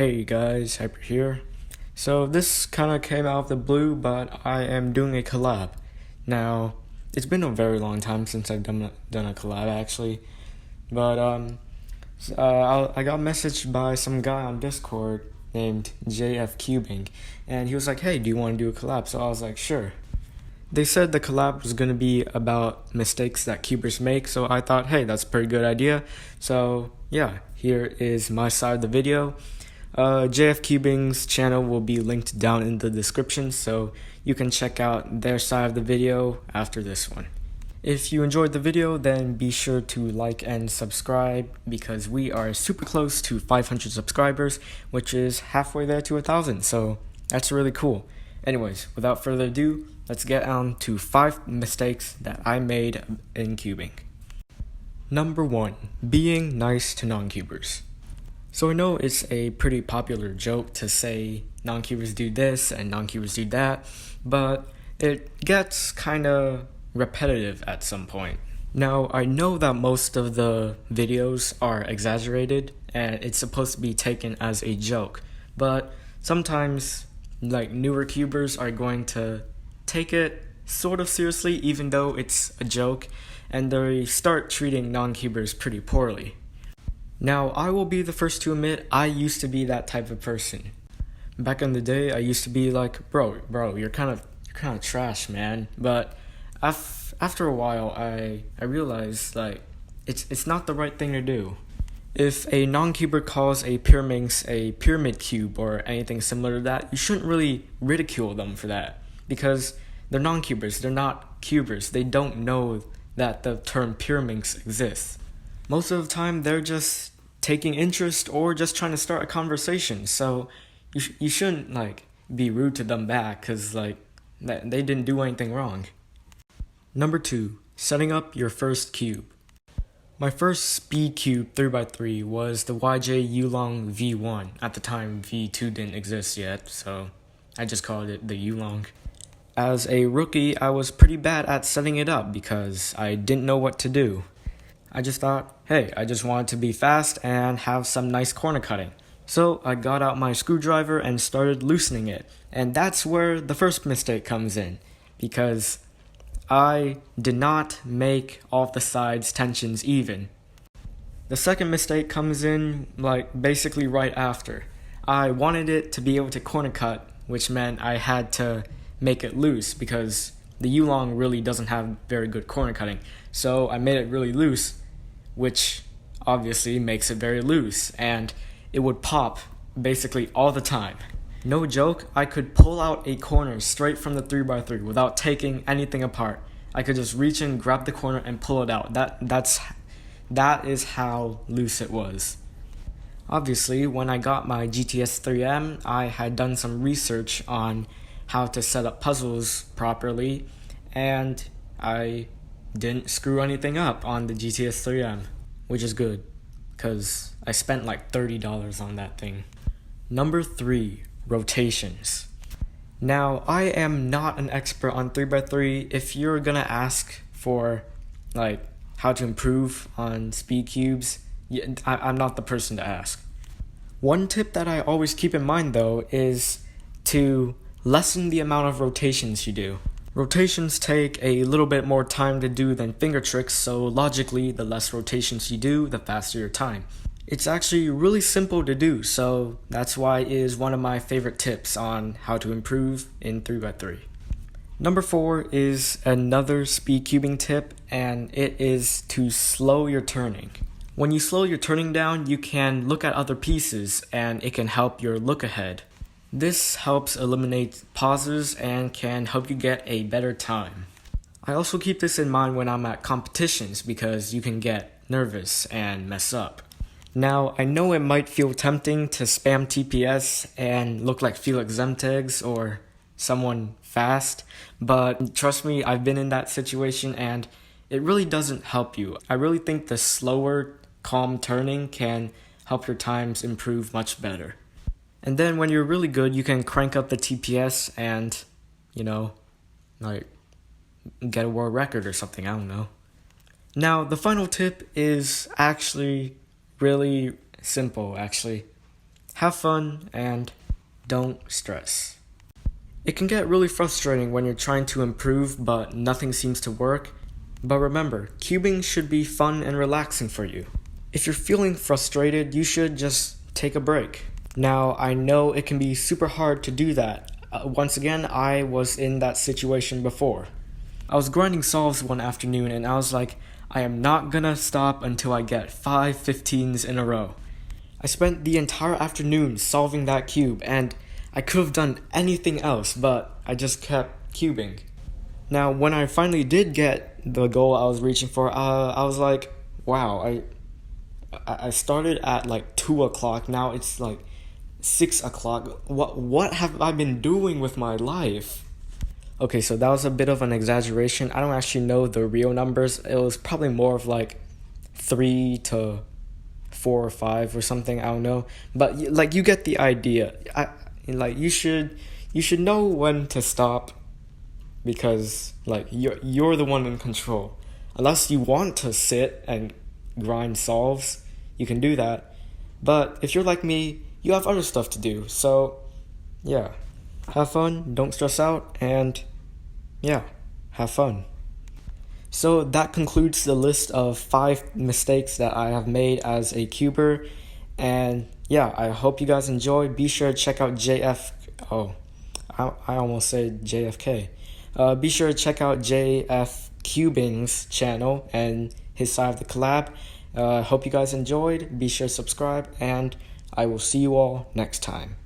Hey guys, Hyper here. So this kind of came out of the blue, but I am doing a collab. Now, it's been a very long time since I've done a collab actually, but I got messaged by some guy on Discord named JFCubing, and he was like, "Hey, do you want to do a collab?" So I was like, "Sure." They said the collab was gonna be about mistakes that cubers make, so I thought, hey, that's a pretty good idea. So yeah, here is my side of the video. JFCubing's channel will be linked down in the description, so you can check out their side of the video after this one. If you enjoyed the video, then be sure to like and subscribe because we are super close to 500 subscribers, which is halfway there to 1,000, so that's really cool. Anyways, without further ado, let's get on to 5 mistakes that I made in cubing. Number 1, being nice to non-cubers. So I know it's a pretty popular joke to say non-cubers do this and non-cubers do that, but it gets kinda repetitive at some point. Now, I know that most of the videos are exaggerated and it's supposed to be taken as a joke, but sometimes like newer cubers are going to take it sort of seriously even though it's a joke, and they start treating non-cubers pretty poorly. Now, I will be the first to admit I used to be that type of person. Back in the day, I used to be like, bro, you're kind of trash, man. But after a while, I realized like it's not the right thing to do. If a non-cuber calls a pyraminx a pyramid cube or anything similar to that, you shouldn't really ridicule them for that because they're non-cubers, they're not cubers. They don't know that the term pyraminx exists. Most of the time, they're just taking interest or just trying to start a conversation. So you shouldn't like be rude to them back because like they didn't do anything wrong. Number 2, setting up your first cube. My first speed cube 3x3 was the YJ Yulong V1. At the time, V2 didn't exist yet, so I just called it the Yulong. As a rookie, I was pretty bad at setting it up because I didn't know what to do. I just thought, hey, I just wanted to be fast and have some nice corner cutting. So I got out my screwdriver and started loosening it. And that's where the first mistake comes in, because I did not make all of the sides tensions even. The second mistake comes in like basically right after. I wanted it to be able to corner cut, which meant I had to make it loose because the Yulong really doesn't have very good corner cutting. So I made it really loose, which obviously makes it very loose, and it would pop basically all the time. No joke, I could pull out a corner straight from the 3x3 without taking anything apart. I could just reach in, grab the corner, and pull it out. That is how loose it was. Obviously, when I got my GTS 3M, I had done some research on how to set up puzzles properly, and I didn't screw anything up on the GTS 3M, which is good, because I spent like $30 on that thing. Number 3, rotations. Now, I am not an expert on 3x3. If you're gonna ask for like how to improve on speed cubes, I'm not the person to ask. One tip that I always keep in mind though is to lessen the amount of rotations you do. Rotations take a little bit more time to do than finger tricks, so logically, the less rotations you do, the faster your time. It's actually really simple to do, so that's why it is one of my favorite tips on how to improve in 3x3. Number 4 is another speed cubing tip, and it is to slow your turning. When you slow your turning down, you can look at other pieces, and it can help your look ahead. This helps eliminate pauses and can help you get a better time. I also keep this in mind when I'm at competitions because you can get nervous and mess up. Now, I know it might feel tempting to spam TPS and look like Felix Zemtegs or someone fast, but trust me, I've been in that situation and it really doesn't help you. I really think the slower, calm turning can help your times improve much better. And then when you're really good, you can crank up the TPS and, like get a world record or something, I don't know. Now, the final tip is actually really simple, actually. have fun, and don't stress. It can get really frustrating when you're trying to improve but nothing seems to work. But remember, cubing should be fun and relaxing for you. If you're feeling frustrated, you should just take a break. Now, I know it can be super hard to do that. Once again, I was in that situation before. I was grinding solves one afternoon and I was like, I am not gonna stop until I get 5 15s in a row. I spent the entire afternoon solving that cube and I could have done anything else, but I just kept cubing. Now, when I finally did get the goal I was reaching for, I was like, wow, I started at like 2 o'clock, now it's like 6 o'clock. What have I been doing with my life? Okay, so that was a bit of an exaggeration. I don't actually know the real numbers. It was probably more of like 3 to 4 or 5 or something, I don't know. But like you get the idea. You should know when to stop, because like you're the one in control. Unless you want to sit and grind solves, you can do that. But if you're like me, you have other stuff to do. So yeah, have fun, don't stress out, and yeah, have fun. So that concludes the list of 5 mistakes that I have made as a cuber. And yeah, I hope you guys enjoyed. Be sure to check out I almost said JFK. Be sure to check out JFCubing's channel and his side of the collab. Hope you guys enjoyed. Be sure to subscribe, and I will see you all next time.